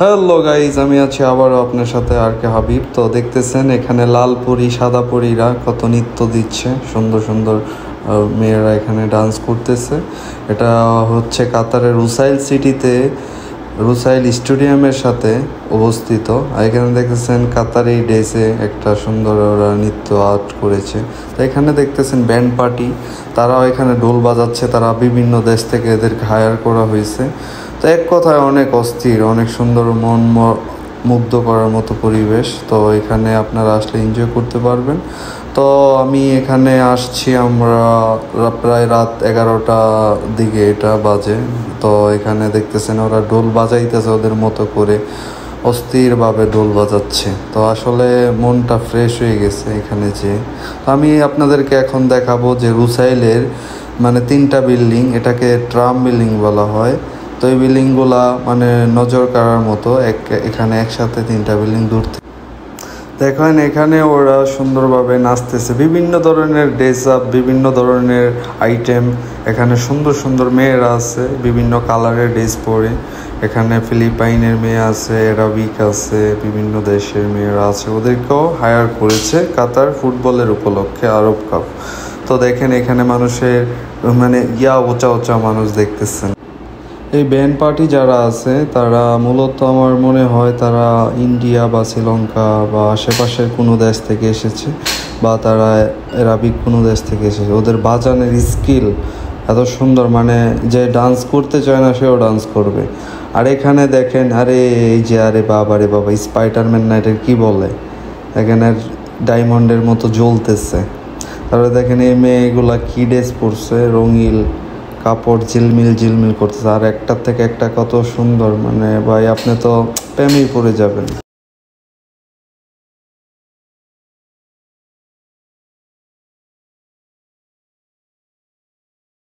Hello guys, আমি আছি আবারও আপনার সাথে আর কে হাবিব। তো দেখতেছেন এখানে লাল পরি সাদা পরীরা কত নৃত্য দিচ্ছে, সুন্দর সুন্দর মেয়েরা এখানে ডান্স করতেছে। এটা হচ্ছে কাতারের রুসাইল সিটিতে, রুসাইল স্টেডিয়ামের সাথে অবস্থিত। আর এখানে দেখতেছেন কাতারি ড্রেসে একটা সুন্দর ওরা নৃত্য আর্ট করেছে। তো এখানে দেখতেছেন ব্যান্ড পার্টি, তারাও এখানে ঢোল বাজাচ্ছে। তারা বিভিন্ন দেশ থেকে এদেরকে হায়ার করা হয়েছে। তো এক কথায় অনেক অস্থির, অনেক সুন্দর, মন মুগ্ধ করার মতো পরিবেশ। তো এখানে আপনারা আসলে এনজয় করতে পারবেন। তো আমি এখানে আসছি, আমরা প্রায় রাত 11টা দিকে এটা বাজে। তো এখানে দেখতেছেন ওরা ঢোল বাজাইতেছে ওদের মতো করে, অস্থিরভাবে ঢোল বাজাচ্ছে। তো আসলে মনটা ফ্রেশ হয়ে গেছে এখানে যে। আমি আপনাদেরকে এখন দেখাবো যে রুসাইলের মানে 3টা বিল্ডিং, এটাকে ট্রাম বিল্ডিং বলা হয়। তো এই বিল্ডিংগুলা মানে নজর কাড়ার মতো, এখানে একসাথে 3টা বিল্ডিং দূর থেকে দেখেন। এখানে ওরা সুন্দরভাবে নাচতেছে, বিভিন্ন ধরনের ড্রেস আপ, বিভিন্ন ধরনের আইটেম। এখানে সুন্দর সুন্দর মেয়েরা আছে, বিভিন্ন কালারের ড্রেস পরে। এখানে ফিলিপাইনের মেয়ে আছে, অ্যারাবিক আছে, বিভিন্ন দেশের মেয়েরা আছে। ওদেরকেও হায়ার করেছে কাতার ফুটবলের উপলক্ষে, আরব কাপ। তো দেখেন এখানে মানুষের মানে ওচা ওচা মানুষ দেখতেছেন। এই ব্যান্ড পার্টি যারা আছে তারা মূলত আমার মনে হয় তারা ইন্ডিয়া বা শ্রীলঙ্কা বা আশেপাশের কোনো দেশ থেকে এসেছে, বা তারা অ্যারাবিক কোনো দেশ থেকে এসেছে। ওদের বাজানের স্কিল এত সুন্দর, মানে যে ডান্স করতে চায় না সেও ডান্স করবে। আর এখানে দেখেন, আরে এই যে আরে বাবা স্পাইডারম্যান না, এটার কী বলে, এখানে ডায়মন্ডের মতো জ্বলতেছে। তারপরে দেখেন এই মেয়েগুলা কী ড্রেস পরছে, রঙিন কাপড় ঝিলমিল ঝিলমিল করতেছে। আর একটার থেকে একটা কত সুন্দর, মানে ভাই আপনি তো প্রেমেই পড়ে যাবেন।